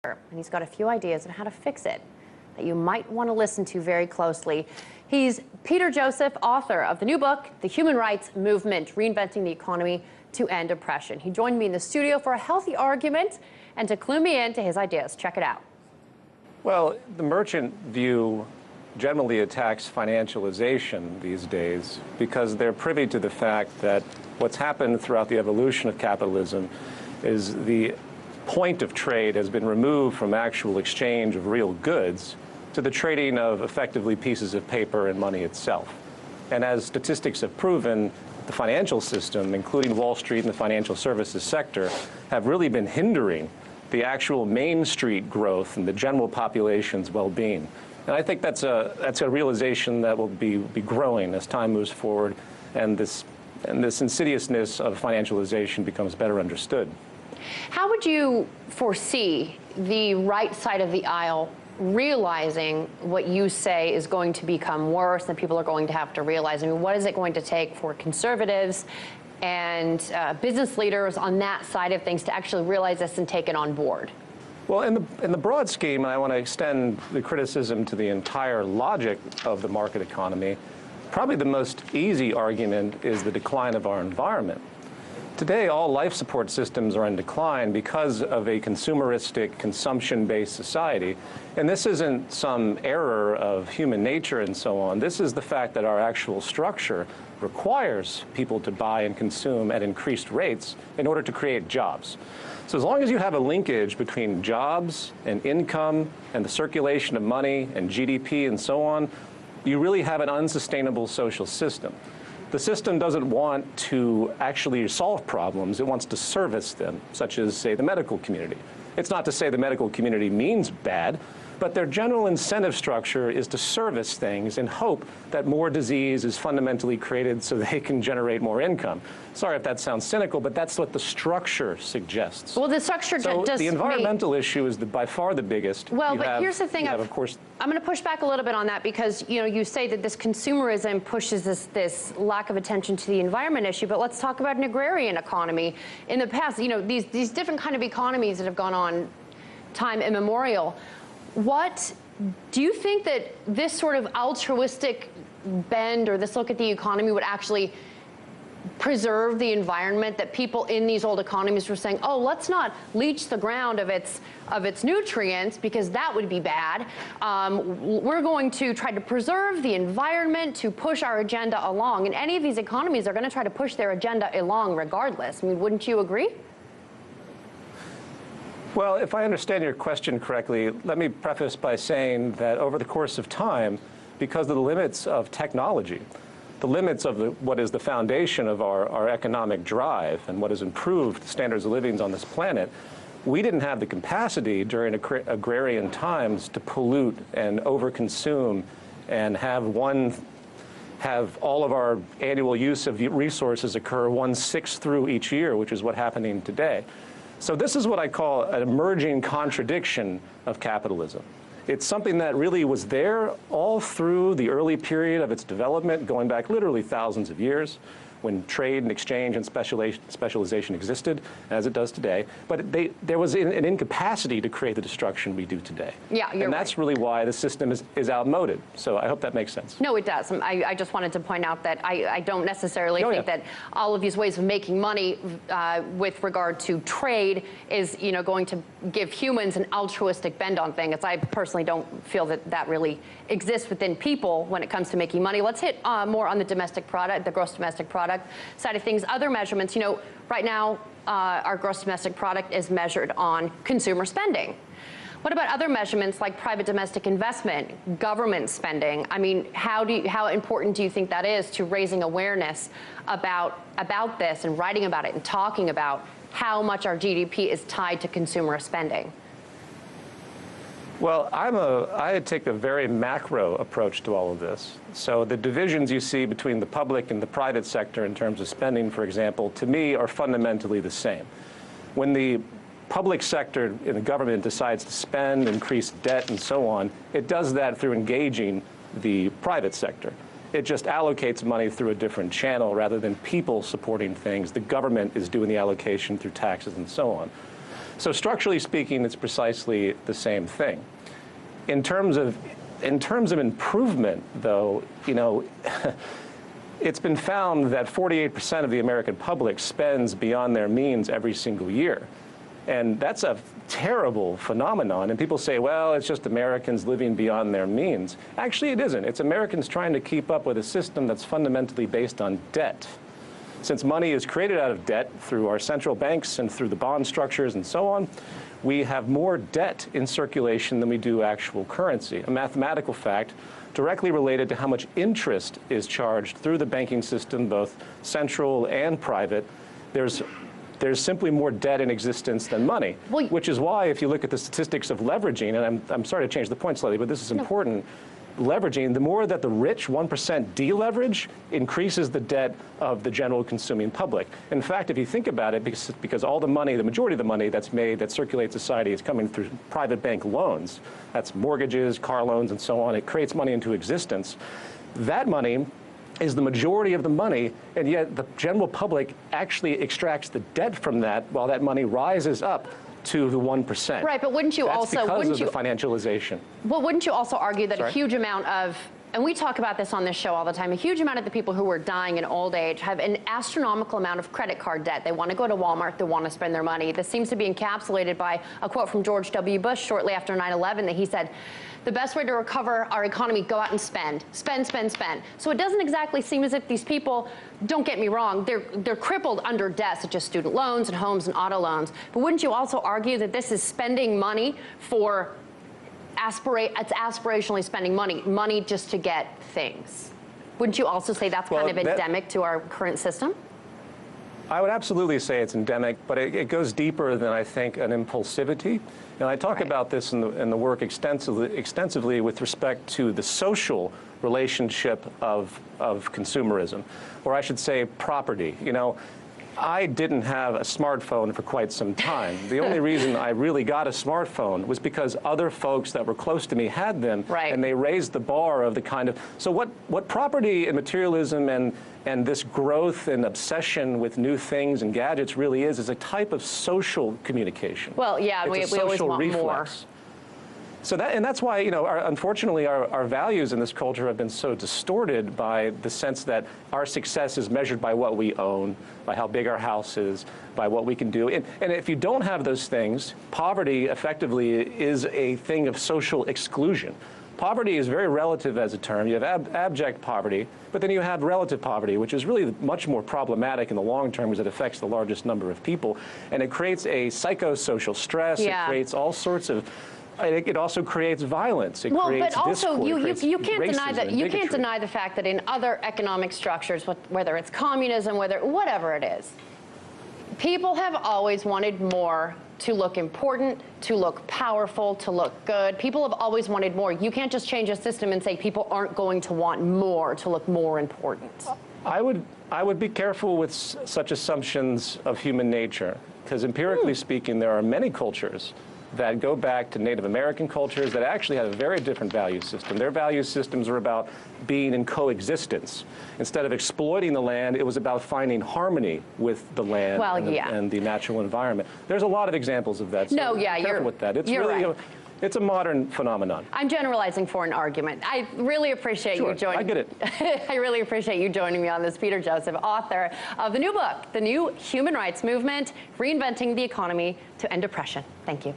and he's got a few ideas on how to fix it that you might want to listen to very closely. He's Peter Joseph, author of the new book, The Human Rights Movement, Reinventing the Economy to End Oppression. He joined me in the studio for a healthy argument and to clue me into his ideas. Check it out. Well, the merchant view generally attacks financialization these days because they're privy to the fact that what's happened throughout the evolution of capitalism is the point of trade has been removed from actual exchange of real goods to the trading of effectively pieces of paper and money itself. And as statistics have proven, the financial system, including Wall Street and the financial services sector, have really been hindering the actual Main Street growth and the general population's well-being. And I think that's a realization that will be growing as time moves forward and this insidiousness of financialization becomes better understood. How would you foresee the right side of the aisle realizing what you say is going to become worse and people are going to have to realize? I mean, what is it going to take for conservatives and business leaders on that side of things to actually realize this and take it on board? Well, in the broad scheme, and I want to extend the criticism to the entire logic of the market economy, probably the most easy argument is the decline of our environment. Today, all life support systems are in decline because of a consumeristic, consumption-based society. And this isn't some error of human nature and so on. This is the fact that our actual structure requires people to buy and consume at increased rates in order to create jobs. So as long as you have a linkage between jobs and income and the circulation of money and GDP and so on, you really have an unsustainable social system. The system doesn't want to actually solve problems, it wants to service them, such as, say, the medical community. It's not to say the medical community means bad, but their general incentive structure is to service things in hope that more disease is fundamentally created so they can generate more income. Sorry if that sounds cynical, but that's what the structure suggests. Well, the structure so the environmental issue is by far the biggest. Well, but here's the thing. Of course, I'm going to push back a little bit on that because, you know, you say that this consumerism pushes this lack of attention to the environment issue, but let's talk about an agrarian economy. In the past, you know, these different kind of economies that have gone on time immemorial. What do you think that this sort of altruistic bend or this look at the economy would actually preserve the environment, that people in these old economies were saying, oh, let's not leach the ground of its nutrients because that would be bad. We're going to try to preserve the environment to push our agenda along. And any of these economies are going to try to push their agenda along regardless. I mean, wouldn't you agree? Well, if I understand your question correctly, let me preface by saying that over the course of time, because of the limits of technology, the limits of what is the foundation of our economic drive and what has improved standards of living on this planet, we didn't have the capacity during agrarian times to pollute and overconsume and have all of our annual use of resources occur 1/6 through each year, which is what's happening today. So this is what I call an emerging contradiction of capitalism. It's something that really was there all through the early period of its development, going back literally thousands of years, when trade and exchange and specialization existed, as it does today. But there was an incapacity to create the destruction we do today. Yeah, you're And that's really why the system is outmoded. So I hope that makes sense. No, it does. I just wanted to point out that I don't necessarily think that all of these ways of making money with regard to trade is, you know, going to give humans an altruistic bend on things. I personally don't feel that that really exists within people when it comes to making money. Let's hit more on the domestic product, the gross domestic product side of things. Other measurements, you know, right now our gross domestic product is measured on consumer spending. What about other measurements like private domestic investment, government spending? I mean, how important do you think that is to raising awareness about this and writing about it and talking about how much our GDP is tied to consumer spending? Well, I take a very macro approach to all of this. So the divisions you see between the public and the private sector in terms of spending, for example, to me are fundamentally the same. When the public sector in the government decides to spend, increase debt, and so on, it does that through engaging the private sector. It just allocates money through a different channel rather than people supporting things. The government is doing the allocation through taxes and so on. So structurally speaking, it's precisely the same thing. In terms of improvement, though, you know, it's been found that 48% of the American public spends beyond their means every single year. And that's a terrible phenomenon. And people say, well, it's just Americans living beyond their means. Actually, it isn't. It's Americans trying to keep up with a system that's fundamentally based on debt. Since money is created out of debt through our central banks and through the bond structures and so on, we have more debt in circulation than we do actual currency, a mathematical fact directly related to how much interest is charged through the banking system, both central and private. There's simply more debt in existence than money, which is why if you look at the statistics of leveraging, and I'm sorry to change the point slightly, but this is important, leveraging, the more that the rich 1% deleverage increases the debt of the general consuming public. In fact, if you think about it, because all the money, the majority of the money that's made, that circulates society is coming through private bank loans. That's mortgages, car loans, and so on. It creates money into existence. That money is the majority of the money, and yet the general public actually extracts the debt from that while that money rises up to the 1%. Right, but wouldn't you That's also, because of the financialization. Well, wouldn't you also argue that Sorry? a huge amount of, and we talk about this on this show all the time, a huge amount of the people who are dying in old age have an astronomical amount of credit card debt. They want to go to Walmart, they want to spend their money. This seems to be encapsulated by a quote from George W. Bush shortly after 9/11 that he said, the best way to recover our economy, go out and spend. Spend, spend, spend. So it doesn't exactly seem as if these people, don't get me wrong, they're crippled under debt, such as student loans and homes and auto loans. But wouldn't you also argue that this is spending money for, it's aspirationally spending money just to get things? Wouldn't you also say that's kind of endemic to our current system? I would absolutely say it's endemic, but it goes deeper than, I think, an impulsivity. And I talk about this in the work extensively with respect to the social relationship of consumerism, or I should say property. You know, I didn't have a smartphone for quite some time. The only reason I really got a smartphone was because other folks that were close to me had them, right. And they raised the bar of the kind of, so what property and materialism and this growth and obsession with new things and gadgets really is a type of social communication. Well, yeah, we always want reflex. More. So that's why, you know, unfortunately, our values in this culture have been so distorted by the sense that our success is measured by what we own, by how big our house is, by what we can do. And if you don't have those things, poverty effectively is a thing of social exclusion. Poverty is very relative as a term. You have abject poverty, but then you have relative poverty, which is really much more problematic in the long term because it affects the largest number of people. And it creates a psychosocial stress. Yeah. It creates all sorts of, it also creates violence. It creates but also discord, you can't deny that you can't deny the fact that in other economic structures, whether it's communism, whatever it is, people have always wanted more to look important, to look powerful, to look good. People have always wanted more. You can't just change a system and say people aren't going to want more to look more important. I would be careful with such assumptions of human nature, because empirically speaking, there are many cultures that go back to Native American cultures that actually have a very different value system. Their value systems are about being in coexistence. Instead of exploiting the land, it was about finding harmony with the land and the natural environment. There's a lot of examples of that. So be careful with that. It's really right. It's a modern phenomenon. I'm generalizing for an argument. I really appreciate you joining. I get it. I really appreciate you joining me on this. Peter Joseph, author of the new book, The New Human Rights Movement, Reinventing the Economy to End Oppression. Thank you.